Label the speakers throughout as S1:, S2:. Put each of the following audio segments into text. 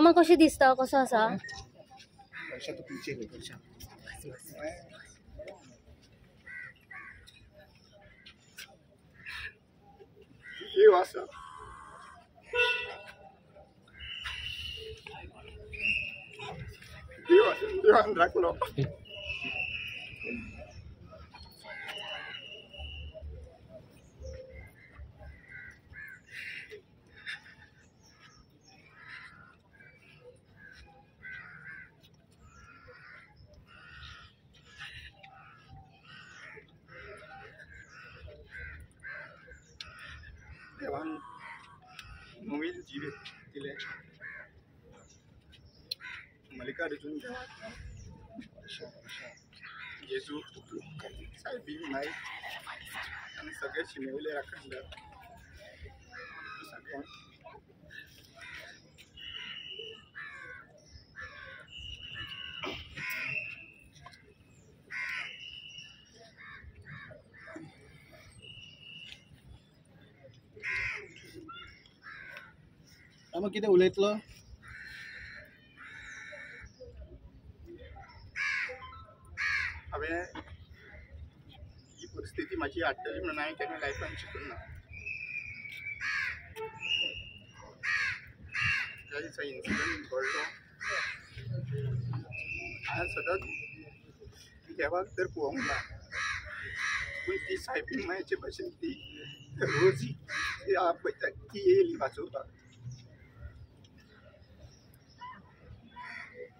S1: मामा कशी दिसता, कसो आसा?
S2: देवान राखलो. देवान नवीन जिवीत दिले. मल्लिकार्जुन येजू साहेबी नाईक आणि सगळे शिमेवले अखंड सगळ्यां
S3: आम्ही किती उलयतलो
S2: हांवें ही परिस्थिती माझी हाडटली म्हणून हांवें केन्ना लायफान चिंतूंक ना. ज्या दिसा इन्सिडंट घडलो हांवें सदांच देवाक तर पळोवंक ना, पूण ती सायबीण मायचे भाशेन ती रोजी पळयता ती येयली वाचोवपाक.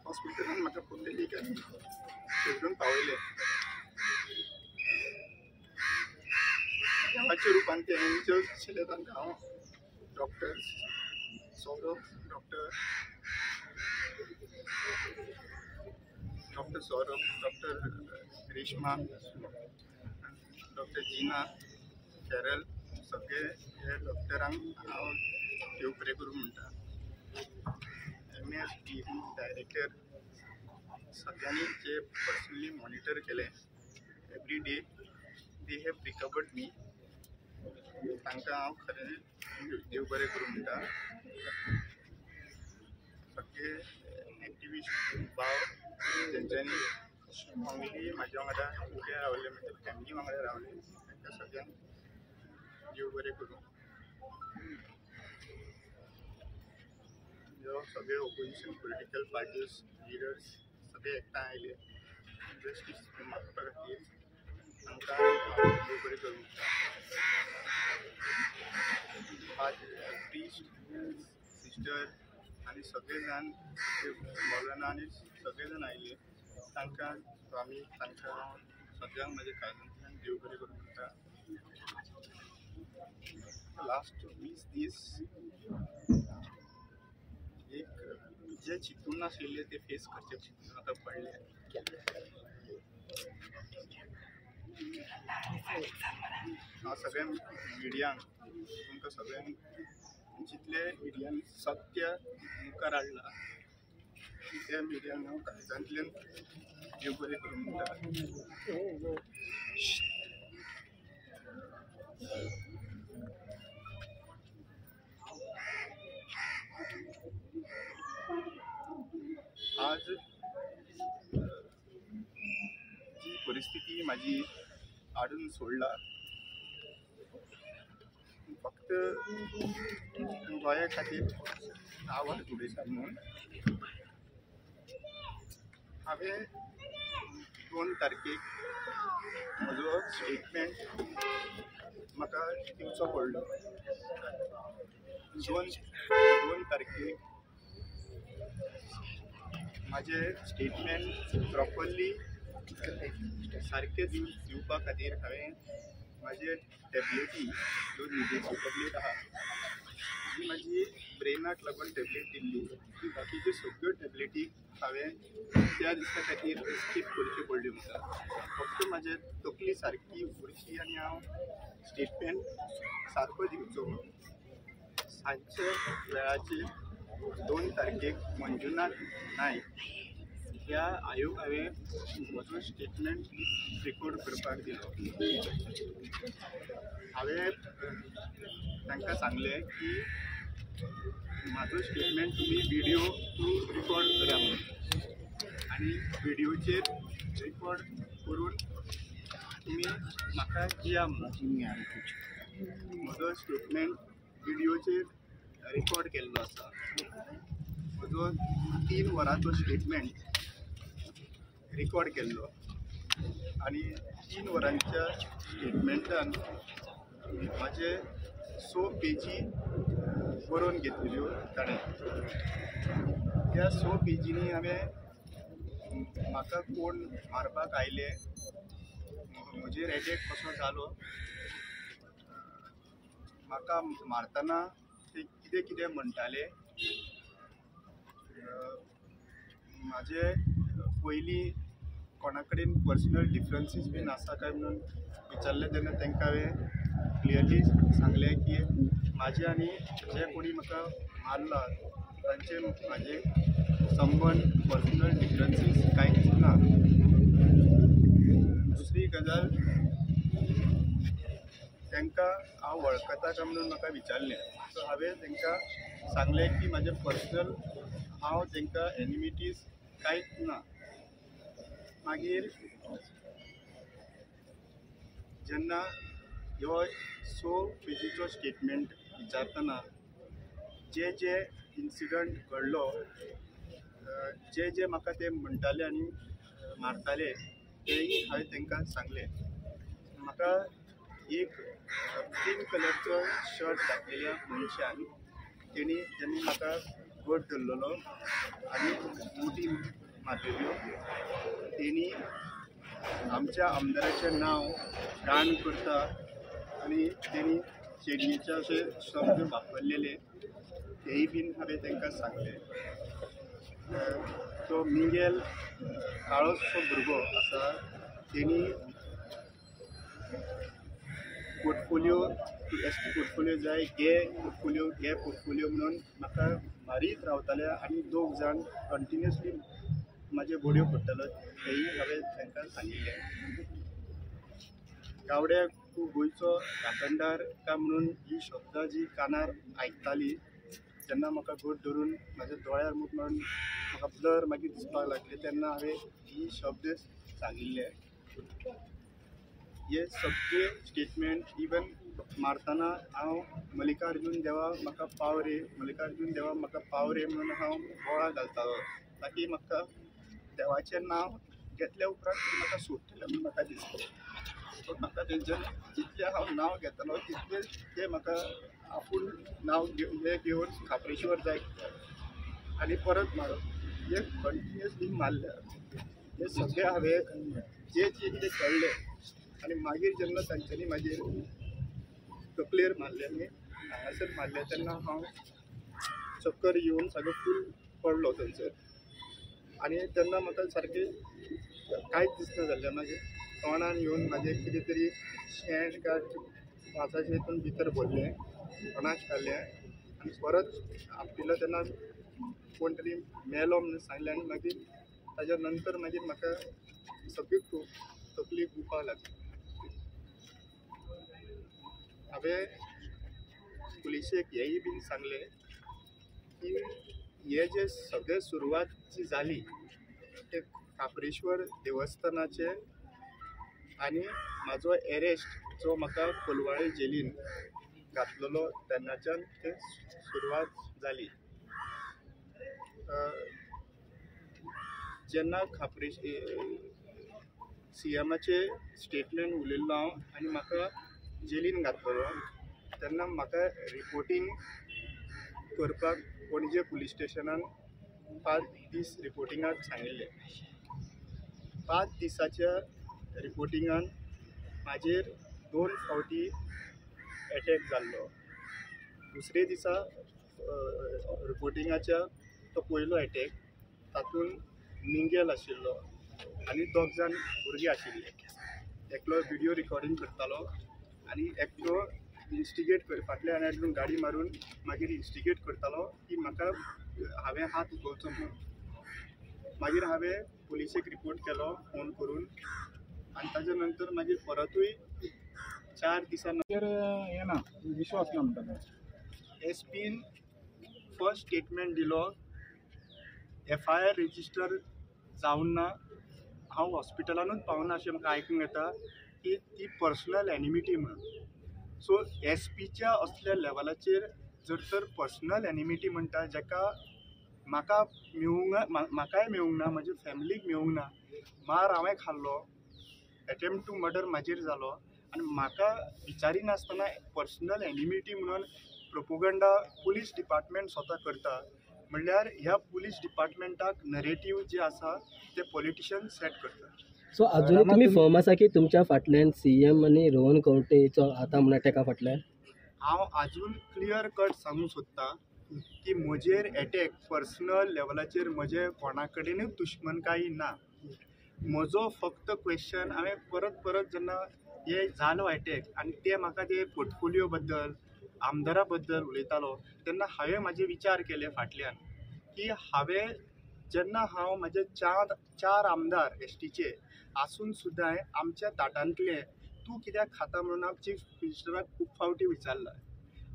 S2: हॉस्पिटलान म्हाका पुंडलीक आनी सोडून पावयले. देवाच्या रुपान ते एंजल्स आशिल्ले तांकां हांव doctor Saurabh, doctor Saurabh, doctor Reshma, doctor Gina, Carol सगळे हे डॉक्टरांक हांव देव बरें करूं म्हणटा. MS टीम डायरेक्टर सगळ्यांनी जे पर्सनली मॉनिटर केले every day they have recovered me. तांकां हांव खरें देव बरें करूं म्हणटा. सगळे एक्टिविस्ट भाव तेंच्यांनी फॅमिली म्हाज्या वांगडा उबे रावले, म्हणजे फॅमिली वांगडा रावले. तांकां सगळ्यांक देव बरें करूं. सगळे ओपोजिशन पॉलिटिकल पार्टीज लिडर्स सगळे एकठांय आयले जस्टीस मागपा खातीर. तांकां देव बरें करूं. आज प्रिस्ट सिस्टर आनी सगळे जाण मौलाना आनी सगळे जाण आयले. तांकां आमी तांकां सगळ्यांक म्हाज्या काळजांतल्यान देव बरें करूं म्हणटा. लास्ट 20 दीस एक जे चिंतून नाशिल्ले ते फेस करचे चिंतून आतां पडले. हांव सगळ्या मिडियांक तुमकां सगळ्यांक जितले मिडियान सत्य मुखार हाडला त्या मिडियांक हांव काळजांतल्यान देव बरें करूं म्हणटा. आज जी परिस्थिती माझी हाडून सोडला फक्त गोंया खातीर आवाज उडयता म्हणून हांवें 2 तारखेक म्हजो स्टेटमेंट म्हाका दिवचो पडलो. 2 तारखेक माझे स्टेटमेंट प्रॉपरली सारके दिवपा खातीर हांवें माझे टॅबलेटी 2 न्हिदेची टॅबलेट आहा जी माझी ब्रेनाक लागून टॅबलेट दिल्ली. बाकीच्यो सगळ्यो टॅबलेटी हांवें त्या दिसा खातीर स्कीप करच्यो पडल्यो म्हाका. फक्त म्हाजे तकली सारकी उरची आनी हांव स्टेटमेंट सारको दिवचो म्हणून सांजचे वेळाचेर 2 तारखेक मंजुनाथ नायक ह्या आयोग हांवें म्हजो स्टेटमेंट रेकॉर्ड करपाक दिलो. हांवें तांकां सांगलें की म्हाजो स्टेटमेंट तुमी व्हिडियो आणि व्हिडिओचेर रेकॉर्ड करून तुमी म्हाका दिया म्हणून म्हजो स्टेटमेंट व्हिडिओचेर रेकॉर्ड केल्लो आसा. म्हजो 3 वरांचो स्टेटमेंट रेकॉर्ड केल्लो आणि 3 वरांच्या स्टेटमेंटान म्हाजे 6 पेजी बरोवन घेतलेल्यो ताणें. त्या 6 पेजींनी हांवें म्हाका कोण मारपाक आयले, म्हजेर एटॅक कसो जालो, म्हाका मारतना ते कितें कितें म्हणटाले, म्हाजे पयलीं कोणा कडेन पर्सनल डिफरन्सीस बीन आसा काय म्हणून विचारलें तेन्ना तांकां हांवें क्लियरली सांगलें की म्हाजे आनी जे कोणी म्हाका मारला तांचे म्हाजे संबंद पर्सनल डिफरन्सीस कांयच ना. दुसरी गजाल, तांकां हांव वळखता काय म्हणून म्हाका विचारलें. सो हांवें तांकां सांगलें की म्हाजें पर्सनल हांव तांकां एनिमिटीज कांयच ना. मागीर जेन्ना ह्यो 6 पेजीचो स्टेटमेंट विचारतना जे जे इन्सिडंट घडलो, जे जे म्हाका ते म्हणटाले आनी मारताले तेय हांवें तांकां सांगलें. म्हाका एक पिंक कलरचो शर्ट घातलेल्या मनशान तेणी जेन्ना म्हाका घट धरलेलो आनी मुठी मारलेल्यो, तेणी आमच्या आमदाराचें नांव घाण करता आनी तेणी शेडयेचे अशे शब्द वापरलेले तेय बीन हांवें तांकां सांगलें. तो मिंगेल काळोसो भुरगो आसा, तेणी पोर्टफोलिओ एस टी पोर्टफोलिओ जाय, गे पोर्टफोलिओ म्हणून म्हाका मारीत रावताले आनी 2 जाण कंटिन्युअसली म्हाजे बोडयो पडटालो तेय हांवें तांकां सांगिल्लें. गावड्या तूं गोंयचो राखणदार काय म्हणून ही शब्दां जी कानार आयकताली जेन्ना म्हाका घट धरून म्हाज्या दोळ्यार मूठ मारून म्हाका ब्लर मागीर दिसपाक लागले तेन्ना हांवें ही शब्द सांगिल्ले. हे सगळे स्टेटमेंट इवन मारतना हांव मल्लिकार्जून देवा म्हाका पाव रे, मल्लिकार्जून देवा म्हाका पाव रे म्हणून हांव बोळा घालतालो, ताकी म्हाका देवाचें नांव घेतल्या उपरांत म्हाका सोडटलें म्हणून म्हाका दिसलें. सो म्हाका तेंच्यान जितलें हांव नांव घेतालो तितलें ते म्हाका आपूण नांव हे घेवन खापरेश्वर जाय आनी परत मारप, हे कंटिन्युअसली मारल्या. हे सगळें हांवें जे जे कितें कळ्ळें आनी मागीर जेन्ना तांच्यांनी म्हाजेर तकलेर मारले आनी हांगासर मारले तेन्ना हांव चक्कर येवन सारको फूल पडलो थंयसर. आनी तेन्ना म्हाका सारकें कांयच दिसना जाल्लें. म्हाजे तोंडान येवन म्हाजें कितें तरी शेण काय वासाचें हितून भितर भरलें, तोंडाक घालें आनी परत आपटिलो तेन्ना कोण तरी मेलो म्हणून सांगलें. आनी मागीर ताज्या नंतर मागीर म्हाका सगळी तकली दुखपाक लागली. हांवें पुलिशेक हेंय बीन सांगलें की हे जे सगळे सुरवात जी जाली ते खापरेश्वर देवस्थानाचे आनी म्हाजो एरेस्ट जो म्हाका कोलवाळे जेलीन घातलेलो तेन्नाच्यान ते सुरवात जाली. जेन्ना CMचे स्टेटमेंट उलयल्लो हांव आनी म्हाका जेलीन घातलेलो तेन्ना म्हाका रिपोर्टींग करपाक पणजे पुलीस स्टेशनान 5 दीस रिपोर्टिंगाक सांगिल्लें. 5 दिसाच्या रिपोर्टिंगान म्हाजेर 2 फावटी एटॅक जाल्लो. दुसरे दिसा रिपोर्टिंगाच्या तो पयलो एटॅक, तातूंत मिंगेल आशिल्लो आनी 2 जाण भुरगीं आशिल्ले. एकलो व्हिडिओ रिकॉर्डिंग करतालो आनी एकलो इन्स्टिगेट फाटल्या आनी गाडी मारून मागीर इन्स्टिगेट करतालो की म्हाका हांवें हात उखलचो म्हणून. मागीर हांवें पुलिशेक रिपोर्ट केलो फोन करून आनी ताज्या नंतर मागीर परतूय 4 दिसांनंतर
S1: हे ना विश्वास ना म्हणटा.
S2: एसपीन फर्स्ट स्टेटमेंट दिलो, FIR रेजिस्टर जावन ना हांव हॉस्पिटलानूच पावना अशें म्हाका आयकूंक येता की ती पर्सनल एनिमिटी म्हणून. सो एस पीच्या असल्या लेवलाचेर जर तर पर्सनल एनिमिटी म्हणटा जाका म्हाका म्हाकाय मेळूंक ना, म्हज्या फॅमिलीक मेळूंक ना. मार हांवें खाल्लो, एटेम्प्ट टू मर्डर म्हाजेर जालो आनी म्हाका विचारिनासतना पर्सनल एनिमिटी म्हणून प्रोपोगंडा पुलीस डिपार्टमेंट स्वता करता. म्हणल्यार ह्या पुलीस डिपार्टमेंटाक नरेटीव जे आसा ते पॉलिटिशियन सेट करता.
S3: सो अजूनय तुम्ही फर्म आसा की तुमच्या फाटल्यान सीएम आनी रोहन खंवटेचो हाता म्हणा तेका फाटल्यान?
S2: हांव आजून क्लियर कट सांगूंक सोदतां की म्हजेर एटॅक पर्सनल लेवलाचेर म्हजे कोणा कडेनूच दुश्मनकायी ना. म्हजो फक्त क्वेश्चन हांवें परत परत जेन्ना हे जालो एटॅक आनी ते म्हाका ते पोर्टफोलियो बद्दल आमदारा बद्दल उलयतालो तेन्ना हांवें म्हाजे विचार केले फाटल्यान की हांवें जेन्ना हांव म्हाजे चार आमदार एस टीचे आसून सुद्दां आमच्या ताटांतले तूं कित्याक खाता म्हणून हांव चीफ मिनिस्टराक खूब फावटी विचारला.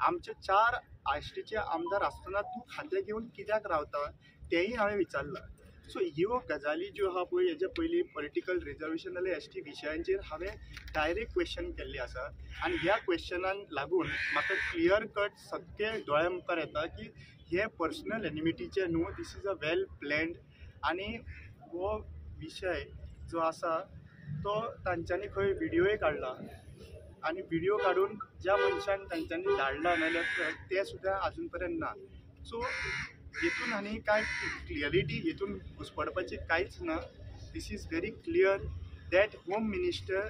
S2: आमचे 4 एस टीचे आमदार आसतना तूं खातें घेवन कित्याक रावता तेंय हांवें विचारलां. सो ह्यो गजाली ज्यो आहा पळय हेजे पयलीं पॉलिटिकल रिजर्वेशन नाल्यार एस टी विशयांचेर हांवें डायरेक्ट क्वेश्चन केल्ले आसा आनी ह्या क्वेश्चनाक लागून म्हाका क्लियर कट सगळे दोळ्या मुखार येता की हे पर्सनल एनिमिटीचे न्हू, this is a well planned. आनी हो विशय जो आसा तो तांच्यांनी खंय व्हिडियोय काडला आनी व्हिडियो काडून ज्या मनशान तांच्यांनी धाडला नाल्यार ते सुद्दां आजून पर्यंत ना. सो हेतून आनी कांय क्लियरिटी हेतून घुसपडपाची कांयच ना. This is very clear that home minister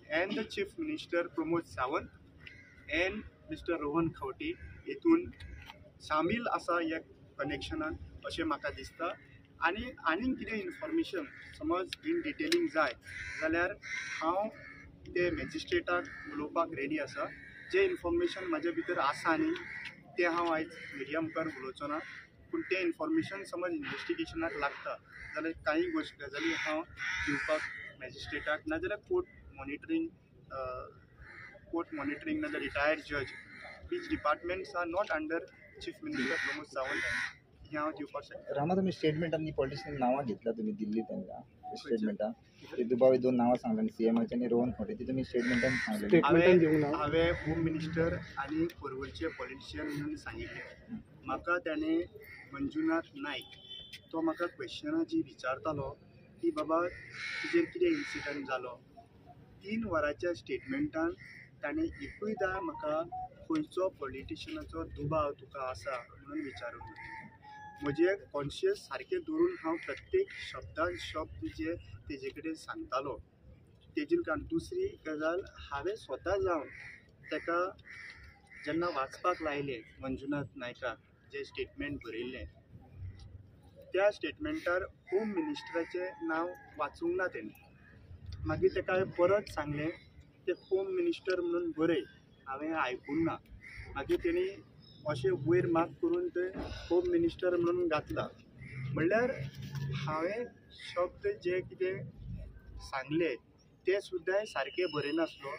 S2: and the chief minister Pramod Sawant and mister Rohan Khaunte हेतून शामील आसा ह्या कनेक्शनान अशें म्हाका दिसता. आनी आनीक कितें इन्फॉर्मेशन समज इन डिटेलींग जाय जाल्यार हांव ते मॅजिस्ट्रेटाक उलोवपाक रेडी आसा. जे इन्फॉर्मेशन म्हाजे भितर आसा न्ही ते हांव आयज मिडिया मुखार उलोवचो ना. पूण तें इन्फॉर्मेशन समज इन्वेस्टिगेशनाक लागता जाल्यार कांय गजाली हांव दिवपाक मॅजिस्ट्रेटाक नाजाल्यार कोर्ट मॉनिटरींग नाजाल्यार रिटायर्ड जज which departments are not under chief minister Pramod Sawant हें हांव दिवपाक शकता.
S4: रामा तुम्ही स्टेटमेंटांनी पॉलिटिशियन नांवां घेतला तुम्ही दिल्ली तांकां स्टेटमेंटां ते दुबावी 2 नांवां सांगला सीएमाचे आनी रोहन खंवटे ती तुमी स्टेटमेंटान सांगले.
S2: हांवें होम मिनिस्टर आनी पर्वरचे पॉलिटिशियन म्हणून सांगिल्लें. म्हाका त्याने मंजुनाथ नायक तो म्हाका क्वेश्चनां जी विचारतालो की बाबा तुजेर कितें इन्सिडंट जालो 3 वरांच्या स्टेटमेंटान ताणें एकूयदां म्हाका खंयचो पॉलिटिशियनाचो दुबाव तुका आसा म्हणून विचारूंक ना. म्हजे कॉन्शियस सारकें दवरून हांव प्रत्येक शब्दान शब्द जे तेजे कडेन सांगतालो तेजे कारण. दुसरी गजाल हांवें स्वता जावन ताका जेन्ना वाचपाक लायलें मंजुनाथ नायकाक जे स्टेटमेंट बरयल्लें त्या स्टेटमेंटार होम मिनिस्टराचें नांव वाचूंक ना तेणें. मागीर ताका हांवें परत सांगलें तें होम मिनिस्टर म्हणून बरय हांवें आयकूंक ना. मागीर तेणी अशें वयर माग करून ते होम मिनिस्टर म्हणून घातला. म्हणल्यार हांवें शब्द जे कितें सांगले ते सुद्दां सारके बरयनासलो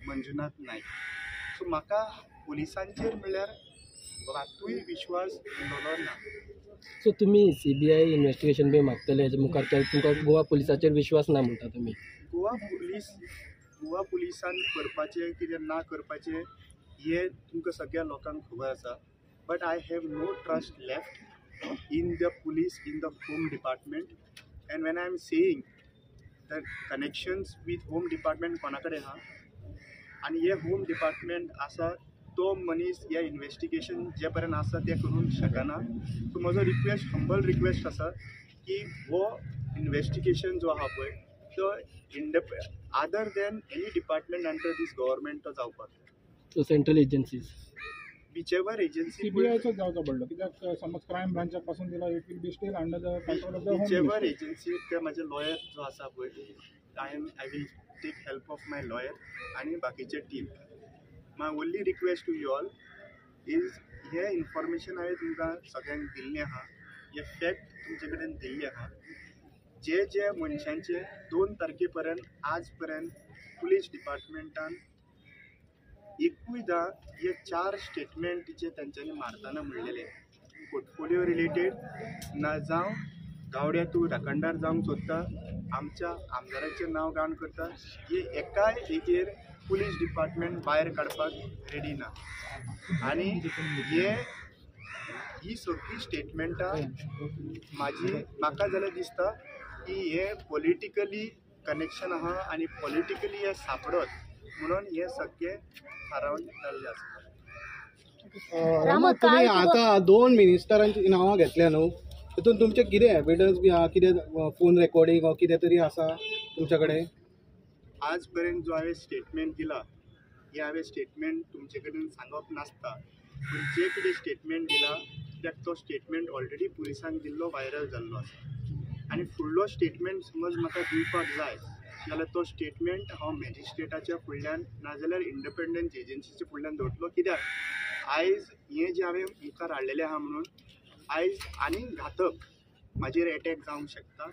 S2: मंजुनाथ नायक. सो म्हाका पुलिसांचेर म्हणल्यार रातूय विश्वास उरलो ना.
S3: सो तुम्ही सीबीआय इन्व्हेस्टिगेशन बी मागतले हेजे मुखार तुमकां गोवा पुलिसाचेर विश्वास ना म्हणटा तुमी?
S2: गोवा पुलिसान करपाचें कितें ना करपाचें हे तुमकां सगळ्या लोकांक खबर आसा. But I have no trust left in the police in the home department. And when I am saying the connections with home department कोणा कडेन आहा आनी हे होम डिपार्टमेंट आसा तो मनीस ह्या इन्वेस्टिगेशन जे पर्यंत आसा ते करूंक शकना. सो म्हजो रिक्वेस्ट हंबल रिक्वेस्ट आसा की हो इन्वेस्टिगेशन जो आहा पळय तो other than any department under this government तो जावपाक.
S3: सो सेंट्रल एजन्सीज
S2: विचेवर एजन्सी
S1: सीबीआयचोच जावचो पडलो कित्याक समज क्रायम ब्रांचाक पासून दिला it will be still under the control of the home
S2: विचेवर
S1: मिनिस्टर.
S2: एजन्सी ते म्हाजे लॉयर जो आसा पळय I will take help of my lawyer आनी बाकीचे team. My only request to you all is हे इन्फॉर्मेशन हांवें तुमकां सगळ्यांक दिल्लें आहा. हे फॅक्ट तुमचे कडेन दिल्ले आहा. जे मनशांचे 2 तारखे पर्यंत आज पर्यंत पुलीस डिपार्टमेंटान एकूयदां हे 4 स्टेटमेंट जे तेंच्यांनी मारतना म्हणलेले पोर्टफोलियो रिलेटेड ना जावं गावड्या तूं राखणदार जावंक सोदता, आमच्या आमदाराचें नांव गाण करता, हे एकाय हेजेर पुलीस डिपार्टमेंट भायर काडपाक रेडी ना. आनी ही सगळी स्टेटमेंटां म्हाका जाल्यार दिसता की हे पॉलिटिकली कनेक्शन आहा आनी पॉलिटिकली हे सापडत म्हणून हे सगळे थारावन जाल्ले आसा.
S5: रामा, तुम्ही आता 2 मिनिस्टरांची नांवां घेतल्या न्हू, तितून तुमचे कितें एविडन्स बी आहा, कितें फोन रेकॉर्डिंग वा कितें तरी आसा तुमच्या कडेन?
S2: आज पर्यंत जो हांवें स्टेटमेंट दिला हे हांवें स्टेटमेंट तुमचे कडेन सांगप नासता, पूण जे कितें स्टेटमेंट दिला कित्याक तो स्टेटमेंट ऑलरेडी पुलिसांक दिल्लो व्हायरल जाल्लो आसा. आनी फुडलो स्टेटमेंट समज म्हाका दिवपाक जाय जाल्यार तो स्टेटमेंट हांव मॅजिस्ट्रेटाच्या फुडल्यान नाजाल्यार इंडिपेंडंट एजन्सीच्या फुडल्यान दवरतलो. कित्याक आयज हें जें हांवें मुखार हाडलेलें आहा म्हणून आयज आनीक घातक म्हाजेर एटॅक जावंक शकता,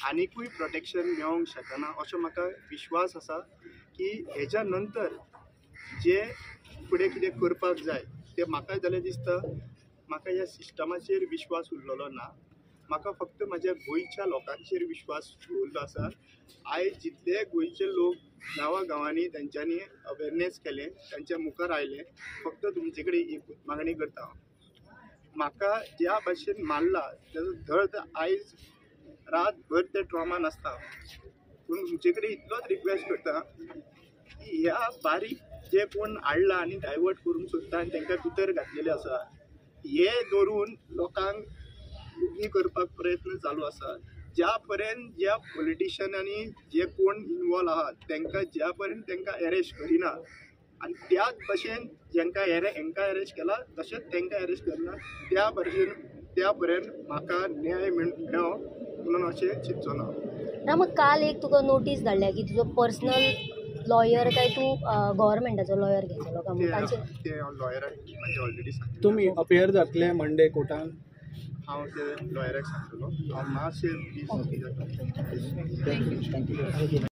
S2: आनिकूय प्रोटेक्शन मेळोंक शकना असो म्हाका विश्वास आसा की हेच्या नंतर जे फुडें कितें करपाक जाय तें म्हाका जाल्यार दिसता म्हाका ह्या सिस्टमाचेर विश्वास उरलेलो ना. म्हाका फक्त म्हाज्या गोंयच्या लोकांचेर विश्वास उरलो आसा. आयज जितले गोंयचे लोक गांवांनी तेंच्यांनी अवेरनेस केलें, तेंच्या मुखार आयले, फक्त तुमचे कडेन एक मागणी करता, म्हाका ज्या भाशेन मारला तेजो दर्द आयज रातभर ते ट्रॉमान आसता. पूण तुमचे कडेन इतलोच रिक्वेस्ट करता की ह्या बारीक जे कोण हाडला आनी डायवर्ट करूंक सोदता आनी तांकां भितर घातलेले आसा हे धरून लोकांक उगी करपाक प्रयत्न चालू आसा. ज्या पर्यंत ज्या पॉलिटिशियनांनी जे कोण इनवॉल्व आहात तांकां ज्या पर्यंत तांकां अरेस्ट करिना आनी त्याच भशेन जेंकां हांकां अरेस्ट केला तशेंच तांकां अरेस्ट करना त्या पर्यंत म्हाका न्याय मेळो म्हणून अशें चिंतचो ना.
S6: रामा, काल एक तुका नोटीस धाडल्या की तुजो पर्सनल लॉयर काय तूं गव्हर्मेंटाचो लॉयर घेतलो का म्हणून तांचे
S2: ते लॉयराक म्हणजे ऑलरेडी सांगितलें.
S5: तुम्ही अपेयर जातले मंडे कोर्टान?
S2: हांव ते लॉयराक सांगतलो. हांव मातशें प्लीज
S4: थँक्यू.